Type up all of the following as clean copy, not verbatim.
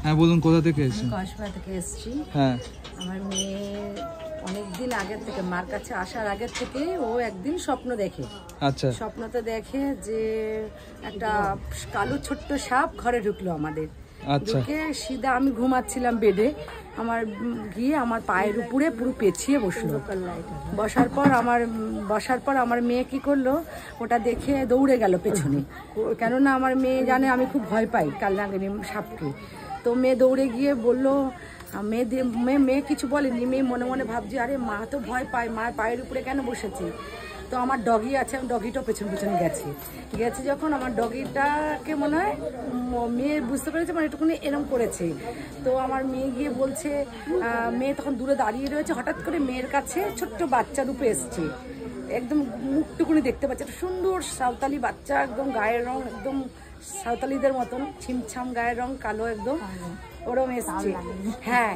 হ্যাঁ বলুন, কোথা থেকে এসেছেন? কসবা থেকে এসেছি। হ্যাঁ, আমার মেয়ে অনেকদিন আগের থেকে, মার কাছে আসার আগের থেকে ও একদিন স্বপ্ন দেখে। আচ্ছা, স্বপ্নতে দেখে যে একটা কালো ছোট্ট সাপ ঘরে ঢুকলো আমাদের। আচ্ছা, ঢুকে সিধা, আমি ঘুমাচ্ছিলাম বেডে, আমার গিয়ে আমার পায়ের উপরে পুরো পেঁচিয়ে বসলো। বসার পর আমার মেয়ে কি করলো, ওটা দেখে দৌড়ে গেল পেছনে, কেননা আমার মেয়ে জানে আমি খুব ভয় পাই কালনাগিনী সাপকে। তো মেয়ে দৌড়ে গিয়ে বললো, মেয়ে কিছু বলেনি, মেয়ে মনে মনে ভাবছি আরে মা তো ভয় পায়, মায়ের পায়ের উপরে কেন বসেছে। তো আমার ডগি আছে, আমি ডগিটাও পেছন পেছনে গেছে যখন আমার ডগিটাকে মনে হয় মেয়ে বুঝতে পেরেছে, মানে একটুখানি এরম করেছে। তো আমার মেয়ে গিয়ে বলছে, মেয়ে তখন দূরে দাঁড়িয়ে রয়েছে, হঠাৎ করে মেয়ের কাছে ছোট্ট বাচ্চা রূপে এসছে, একদম মুখটুকুনি দেখতে পাচ্ছে, একটা সুন্দর সাঁওতালি বাচ্চা, একদম গায়ের রং একদম সাঁওতালিদের মতন, ছিমছাম গায়ের রং, কালো একদম, ওরম এসছে। হ্যাঁ,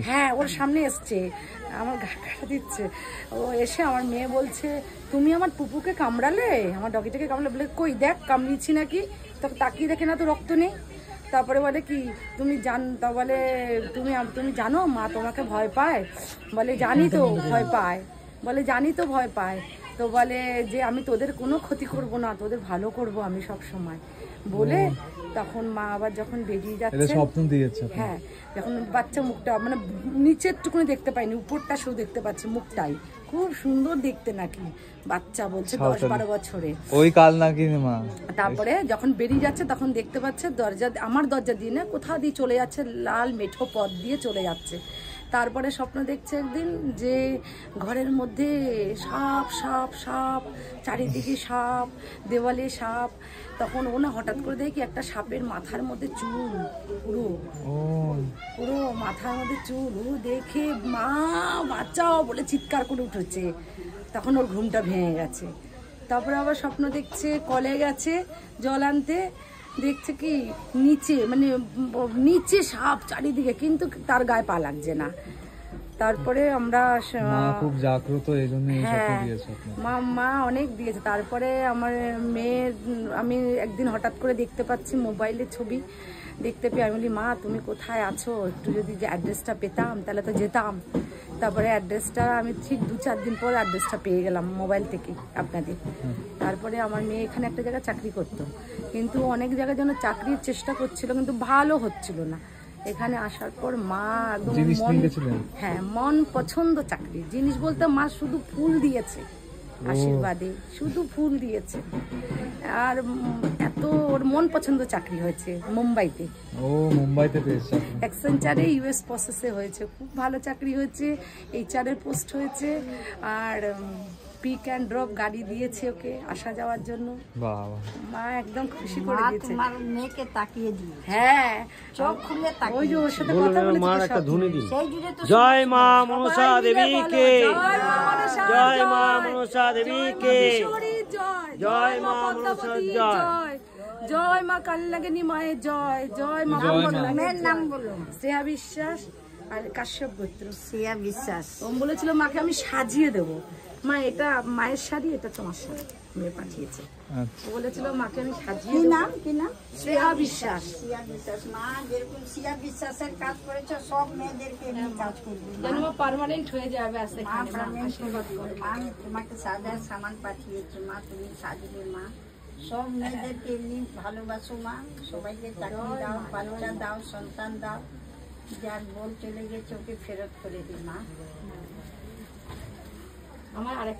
হ্যাঁ ওর সামনে এসছে, আমার গা কাটা দিচ্ছে। ও এসে আমার মেয়ে বলছে, তুমি আমার পুপুকে কামড়ালে, আমার ডগিটাকে কামড়ালে। বলে কই দেখ কামড়িয়েছি নাকি, তখন তাকিয়ে দেখে না তো রক্ত নেই। তারপরে বলে কি তুমি তা বলে তুমি জানো মা তোমাকে ভয় পায়। বলে জানি তো ভয় পায়, তো বলে যে আমি তোদের কোনো ক্ষতি করব না, তোদের ভালো করব আমি সব সময় বলে। তখন মা আবার যখন বেরিয়ে যাচ্ছে, হ্যাঁ, যখন বাচ্চা মুখটা মানে নিচের টুকুনি দেখতে পাইনি, উপরটা শুধু দেখতে পাচ্ছে, মুখটাই খুব সুন্দর দেখতে নাকি, বাচ্চা বলছে 10-12 বছরে, ওই কালনাগিনী মা। তারপরে যখন বেরিয়ে যাচ্ছে তখন দেখতে পাচ্ছে আমার দরজা দিয়ে না, কোথাও দিয়ে চলে যাচ্ছে, লাল মেঠো পথ দিয়ে চলে যাচ্ছে। তারপরে স্বপ্ন দেখছে একদিন যে ঘরের মধ্যে সাপ সাপ সাপ, চারিদিকে সাপ, দেওয়ালে সাপ। তখন ও না হঠাৎ করে দেখি একটা সাপের মাথার মধ্যে চুল, পুরো মাথার মধ্যে চুল। ও দেখে মা বাঁচাও বলে চিৎকার করে উঠেছে, তখন ওর ঘুমটা ভেঙে গেছে। তারপরে আবার স্বপ্ন দেখছে কলে গেছে জল আনতে, দেখছে কি নিচে সাপ চারিদিকে, কিন্তু তার গায়ে পা লাগছে না। তারপরে আমরা খুব জাগ্রত, এই জন্য মা অনেক দিয়েছে। তারপরে আমার মেয়ের আমি একদিন হঠাৎ করে দেখতে পাচ্ছি মোবাইলে ছবি, দেখতে পেয়ে আমি বলি, মা তুমি কোথায় আছো, একটু যদি যে অ্যাড্রেসটা পেতাম তাহলে তো যেতাম। তারপরে অ্যাড্রেসটা আমি ঠিক 2-4 দিন পর অ্যাড্রেসটা পেয়ে গেলাম মোবাইল থেকে আপনাদের। তারপরে আমার মেয়ে এখানে একটা জায়গায় চাকরি করতো, কিন্তু অনেক জায়গায় যেন চাকরির চেষ্টা করছিল, কিন্তু ভালো হচ্ছিল না। এখানে আসার পর মা একদম মন পছন্দ চাকরি, জিনিস বলতে মা শুধু ফুল দিয়েছে, আশীর্বাদে শুধু ফুল দিয়েছে। আর এত ওর মন পছন্দ চাকরি হয়েছে মুম্বাইতে, অ্যাকসেঞ্চারে ইউএস প্রসেসে হয়েছে, খুব ভালো চাকরি হয়েছে, HR এর পোস্ট হয়েছে। আর পিক অ্যান্ড ড্রপ গাড়ি দিয়েছে ওকে আসা যাওয়ার জন্য। মা একদম খুশি করে দিয়েছে। তোমার মেয়েকে তাকিয়ে দিয়ে, হ্যাঁ চোখ খুলে তাকিয়ে, ওই যে ওর সাথে কথা বলেছি, জয় মা মনসা দেবীকে, জয় মা মনসা দেবীকে, জয় মা মনসা, জয় মা কালনাগিনী মায়ের জয়, জয় মা। মেয়ের নাম বলো? শ্রেয়া বিশ্বাস আর কাশ্যপ গোত্র। শ্রেয়া বিশ্বাস। ও বলেছিল মাকে আমি সাজিয়ে দেবো, মা এটা মায়ের শাড়ি, এটা তোমার শাড়ি, মেয়ে পাঠিয়েছে। ও বলেছিল মাকে আমি সাজিয়ে দেবো। কি নাম? শ্রেয়া বিশ্বাস। শ্রেয়া বিশ্বাস। মা যেরকম শ্রেয়া বিশ্বাসের কাজ করেছো, সব মেয়েদেরকে কাজ করবে, যেন পার্মানেন্ট হয়ে যাবে। আমি তোমাকে সাজার সামান পাঠিয়েছি, মা তুমি সাজবে মা, সব মেয়েদেরকে এমনি ভালোবাসো মা, সবাইকে চাকরি দাও, বাচ্চা দাও, সন্তান দাও, যার বোন চলে গেছে ওকে ফেরত করে দিই মা। আমার আরেক